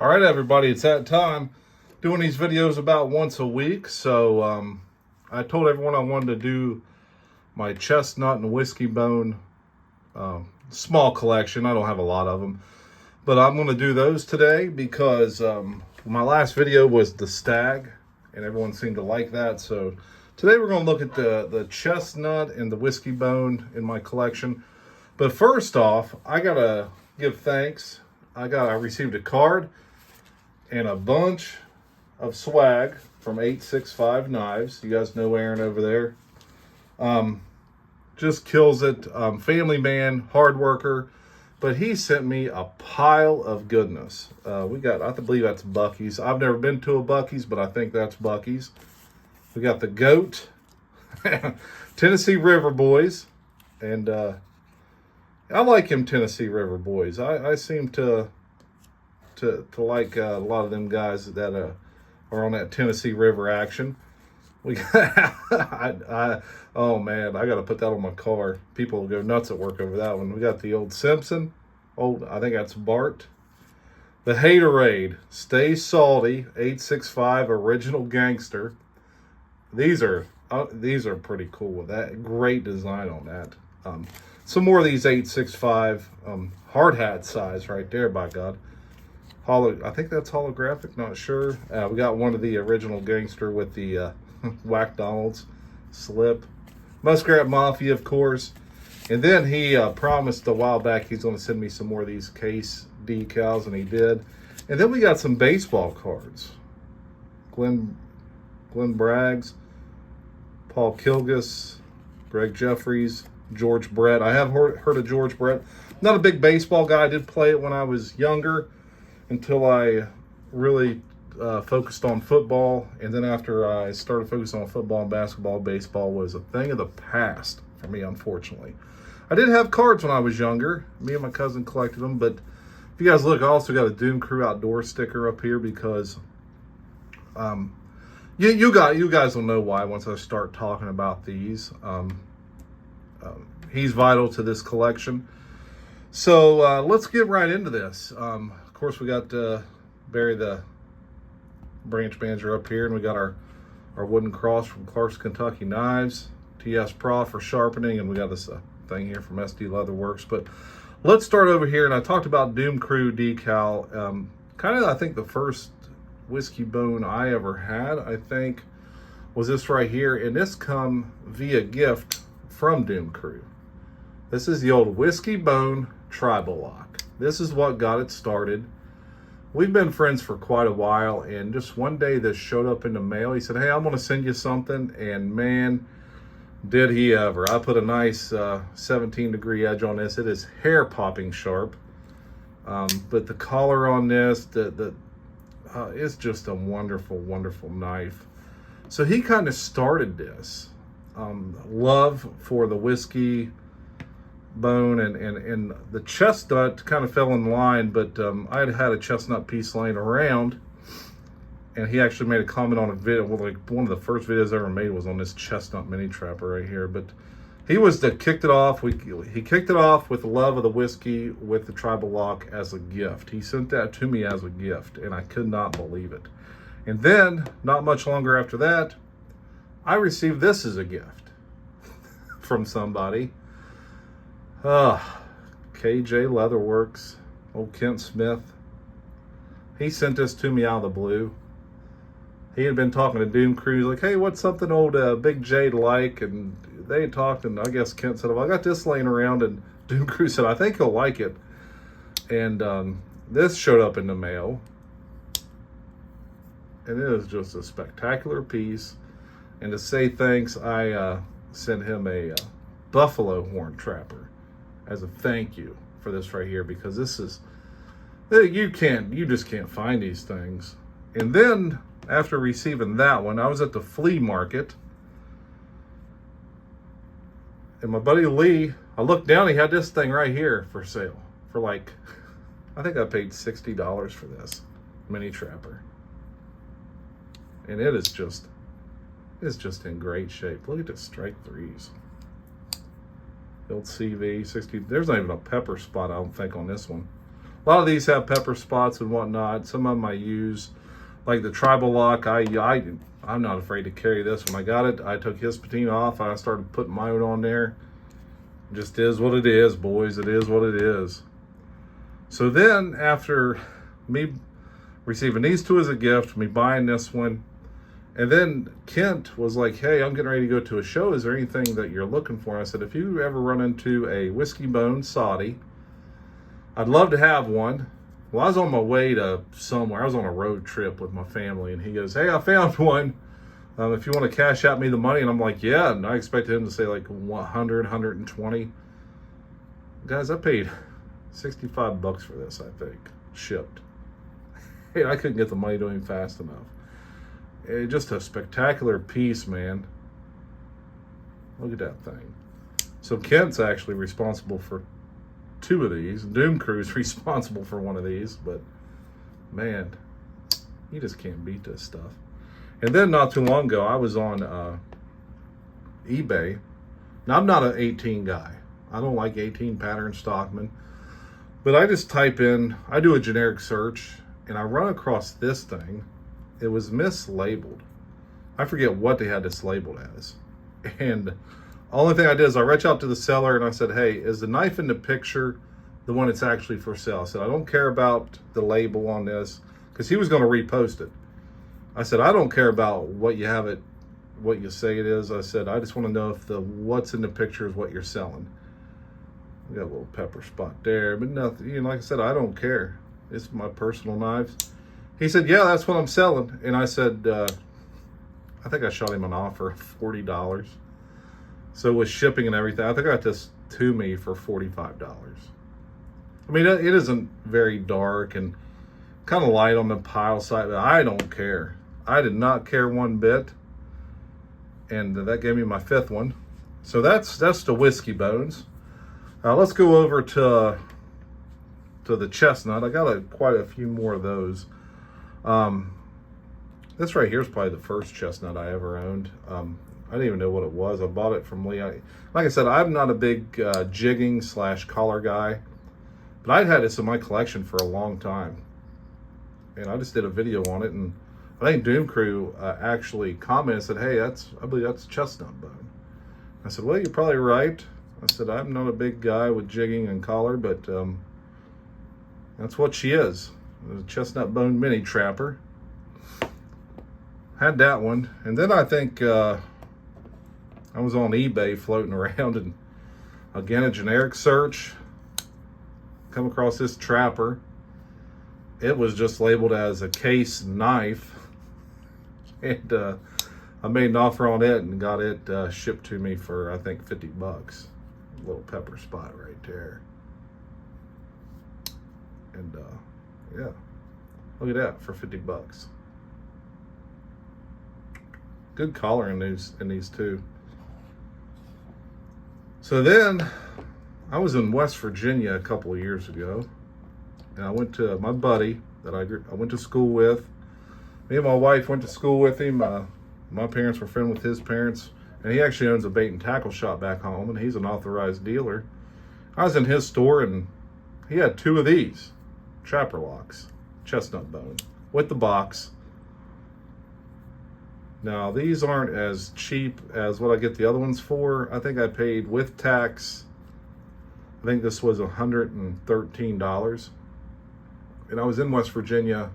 All right, everybody, it's that time. Doing these videos about once a week. So I told everyone I wanted to do my chestnut and whiskey bone small collection. I don't have a lot of them, but I'm going to do those today because my last video was the stag, and everyone seemed to like that. So today we're going to look at the chestnut and the whiskey bone in my collection. But first off, I got to give thanks. I received a card and a bunch of swag from 865 Knives. You guys know Aaron over there. Just kills it. Family man, hard worker. But he sent me a pile of goodness. I believe that's Buc-ee's. I've never been to a Buc-ee's, but I think that's Buc-ee's. We got the goat, Tennessee River Boys. And I like him Tennessee River Boys. I seem to like a lot of them guys that are on that Tennessee River action. We got, oh man, I got to put that on my car. People will go nuts at work over that one. We got the old Simpson, I think that's Bart. The Haterade, Stay Salty, 865 Original Gangster. These are pretty cool with that. Great design on that. Some more of these 865 hard hat size right there, by God. I think that's holographic, not sure. We got one of the original gangster with the Whack Donald's slip. Muskrat Mafia, of course. And then he promised a while back he's going to send me some more of these case decals, and he did. And then we got some baseball cards. Glenn Braggs, Paul Kilgus, Greg Jeffries, George Brett. I have heard of George Brett. Not a big baseball guy. I did play it when I was younger, until I really focused on football. And then after I started focusing on football and basketball, baseball was a thing of the past for me, unfortunately. I did have cards when I was younger. Me and my cousin collected them. But if you guys look, I also got a Doom Crew Outdoor sticker up here because you guys will know why once I start talking about these. He's vital to this collection. So let's get right into this. Of course, we got Barry the branch manager up here, and we got our wooden cross from Clark's Kentucky Knives, TS Pro for sharpening, and we got this thing here from SD Leatherworks. But let's start over here, and I talked about Doom Crew decal. Kind of, I think the first whiskey bone I ever had, I think, was this right here, and this come via gift from Doom Crew. This is the old whiskey bone tribal lock. This is what got it started. We've been friends for quite a while, and just one day this showed up in the mail. He said, "Hey, I'm going to send you something," and man, did he ever. I put a nice 17-degree edge on this. It is hair-popping sharp, but the collar on this, it's just a wonderful, wonderful knife. So he kind of started this love for the whiskey bone, and the chestnut kind of fell in line, but I had a chestnut piece laying around, and he actually made a comment on a video. Well, like one of the first videos I ever made was on this chestnut mini trapper right here. But he was that kicked it off. He kicked it off with the love of the whiskey with the tribal lock as a gift. He sent that to me as a gift, and I could not believe it. And then not much longer after that, I received this as a gift from somebody. KJ Leatherworks, old Kent Smith. He sent this to me out of the blue. He had been talking to Doom Crew. He's like, "Hey, what's something old BigJ like?" And they had talked, and I guess Kent said, "Well, I got this laying around," and Doom Crew said, "I think he'll like it." And this showed up in the mail, and it is just a spectacular piece. And to say thanks, I sent him a buffalo horn trapper as a thank you for this right here, because this is, you just can't find these things. And then after receiving that one, I was at the flea market, and my buddy Lee, I looked down, he had this thing right here for sale for like, I think I paid $60 for this mini trapper, and it's just in great shape. Look at the strike threes. Built CV 60. There's not even a pepper spot, I don't think, on this one. A lot of these have pepper spots and whatnot. Some of them I use, like the tribal lock. I'm not afraid to carry this. When I got it, I took his patina off. I started putting my own on there. Just is what it is, boys. It is what it is. So then, after me receiving these two as a gift, me buying this one, and then Kent was like, hey, I'm getting ready to go to a show. Is there anything that you're looking for? I said, if you ever run into a whiskey bone Saudi, I'd love to have one. Well, I was on my way to somewhere. I was on a road trip with my family, and he goes, hey, I found one. If you want to cash out me the money. And I'm like, yeah. And I expected him to say like 100, 120. Guys, I paid $65 for this, I think, shipped. Hey, I couldn't get the money to him fast enough. Just a spectacular piece, man. Look at that thing. So Kent's actually responsible for two of these. Doom Crew's responsible for one of these, but man, you just can't beat this stuff. And then not too long ago, I was on eBay. Now, I'm not an 18 guy. I don't like 18 pattern Stockman, but I just type in, I do a generic search, and I run across this thing. It was mislabeled. I forget what they had this labeled as. And the only thing I did is I reached out to the seller and I said, hey, is the knife in the picture the one that's actually for sale? I said, I don't care about the label on this, because he was going to repost it. I said, I don't care about what you have it, what you say it is. I said, I just want to know if the what's in the picture is what you're selling. We got a little pepper spot there, but nothing. You know, like I said, I don't care. It's my personal knives. He said, yeah, that's what I'm selling. And I said, I think I shot him an offer of $40. So with shipping and everything, I think I got this to me for $45. I mean, it isn't very dark and kind of light on the pile side, but I don't care. I did not care one bit. And that gave me my fifth one. So that's the whiskey bones. Let's go over to the chestnut. I got quite a few more of those. This right here is probably the first chestnut I ever owned. I didn't even know what it was. I bought it from Lee. Like I said, I'm not a big jigging / collar guy, but I'd had this in my collection for a long time. And I just did a video on it, and I think Doom Crew actually commented, said, hey, I believe that's chestnut bone. I said, well, you're probably right. I said, I'm not a big guy with jigging and collar, but that's what she is. A chestnut bone mini trapper. Had that one. And then I think I was on eBay floating around, and again, a generic search. Come across this trapper. It was just labeled as a case knife. And I made an offer on it and got it shipped to me for, I think, $50. A little pepper spot right there. And yeah, look at that for $50. Good collar in these too. So then I was in West Virginia a couple of years ago, and I went to my buddy that I went to school with. Me and my wife went to school with him. My parents were friends with his parents, and he actually owns a bait and tackle shop back home, and he's an authorized dealer. I was in his store, and he had two of these trapper locks, chestnut bone, with the box. Now, these aren't as cheap as what I get the other ones for. I think I paid with tax, I think this was $113. And I was in West Virginia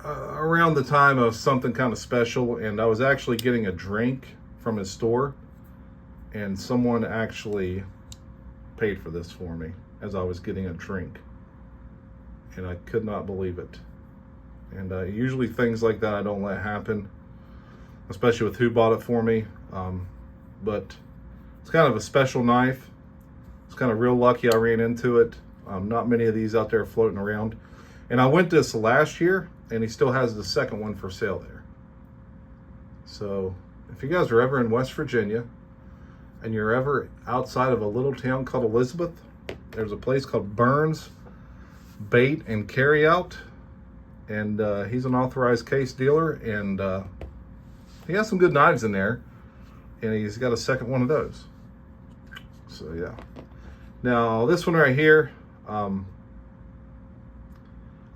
around the time of something kind of special, and I was actually getting a drink from his store, and someone actually paid for this for me as I was getting a drink, and I could not believe it. And usually things like that I don't let happen, especially with who bought it for me. But it's kind of a special knife. It's kind of real lucky I ran into it. Not many of these out there floating around. And I went this last year, and he still has the second one for sale there. So if you guys are ever in West Virginia and you're ever outside of a little town called Elizabeth, there's a place called Burns Bait and Carryout. And he's an authorized case dealer, and he has some good knives in there, and he's got a second one of those. So yeah. Now this one right here, I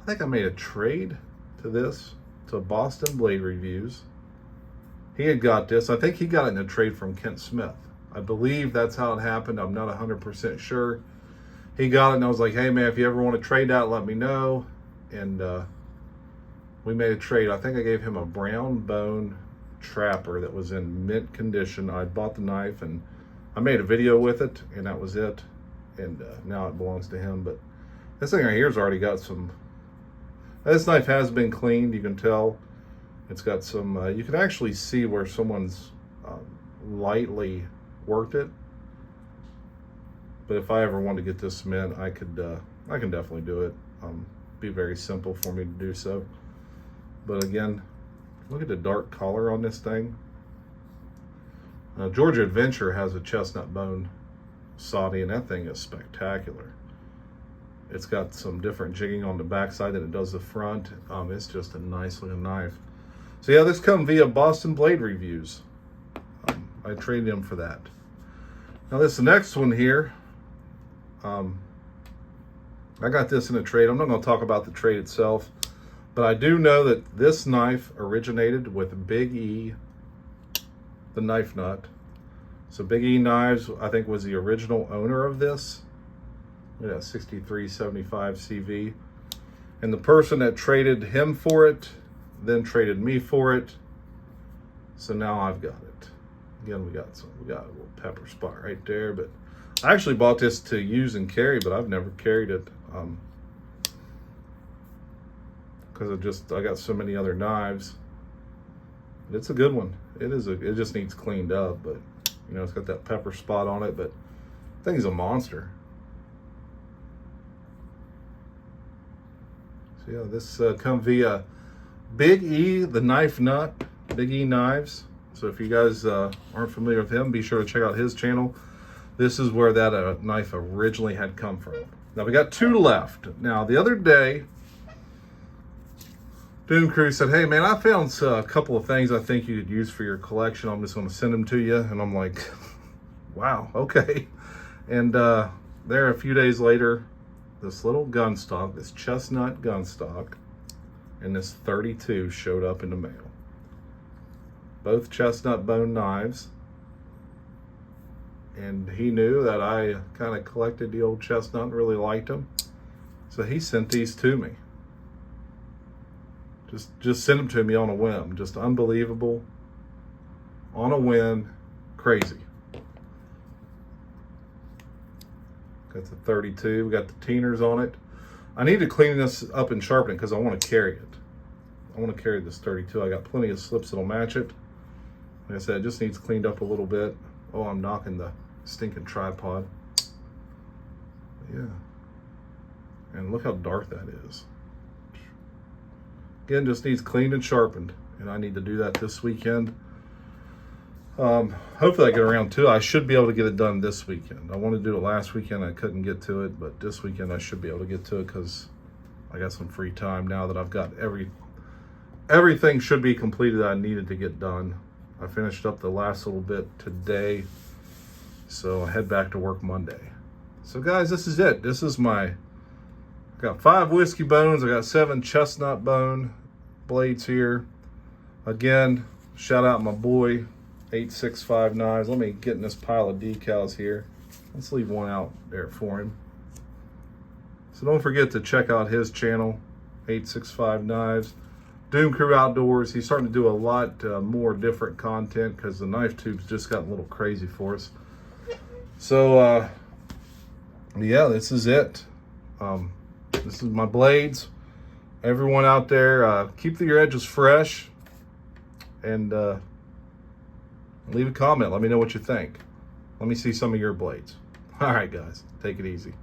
think I made a trade to this, to Boston Blade Reviews. He had got this. I think he got it in a trade from Kent Smith. I believe that's how it happened. I'm not 100% sure. He got it, and I was like, hey, man, if you ever want to trade that, let me know. And we made a trade. I think I gave him a brown bone trapper that was in mint condition. I bought the knife, and I made a video with it, and that was it. And now it belongs to him. But this thing right here has already got some... This knife has been cleaned. You can tell it's got some... you can actually see where someone's lightly worked it. But if I ever want to get this mint, I can definitely do it. Be very simple for me to do so. But again, look at the dark color on this thing. Georgia Adventure has a chestnut bone Saudi, and that thing is spectacular. It's got some different jigging on the backside than it does the front. It's just a nice looking knife. So yeah, this come via Boston Blade Reviews. I traded him for that. Now this next one here, I got this in a trade. I'm not going to talk about the trade itself, but I do know that this knife originated with Big E, the knife nut. So Big E Knives, I think, was the original owner of this. Look at that 6375 CV. And the person that traded him for it then traded me for it. So now I've got it. Again, we got a little pepper spot right there, but I actually bought this to use and carry, but I've never carried it because I got so many other knives. But it's a good one. It just needs cleaned up, but you know, it's got that pepper spot on it, but the thing's a monster. So yeah, this come via Big E, the knife nut, Big E Knives. So if you guys aren't familiar with him, be sure to check out his channel. This is where that knife originally had come from. Now we got two left. Now the other day, Doom Crew said, hey man, I found a couple of things I think you could use for your collection. I'm just gonna send them to you. And I'm like, wow, okay. And there a few days later, this little gun stock, this Chestnut gun stock, and this 32 showed up in the mail. Both chestnut bone knives. And he knew that I kind of collected the old chestnut and really liked them. So he sent these to me. Just sent them to me on a whim. Just unbelievable. On a whim. Crazy. Got the 32. We got the Teeners on it. I need to clean this up and sharpen it because I want to carry it. I want to carry this 32. I got plenty of slips that'll match it. Like I said, it just needs cleaned up a little bit. Oh, I'm knocking the stinking tripod. Yeah. And look how dark that is. Again, just needs cleaned and sharpened. And I need to do that this weekend. Hopefully I get around to it. I should be able to get it done this weekend. I wanted to do it last weekend. I couldn't get to it. But this weekend I should be able to get to it because I got some free time now that I've got everything should be completed that I needed to get done. I finished up the last little bit today, so I head back to work Monday. So guys, this is it. This is I got 5 whiskey bones. I got 7 chestnut bone blades here. Again, shout out my boy, 865 Knives. Let me get in this pile of decals here. Let's leave one out there for him. So don't forget to check out his channel, 865 Knives. Doom Crew Outdoors. He's starting to do a lot more different content because the knife tube's just gotten a little crazy for us. So yeah, this is it. This is my blades. Everyone out there, keep your edges fresh and leave a comment. Let me know what you think. Let me see some of your blades. All right, guys, take it easy.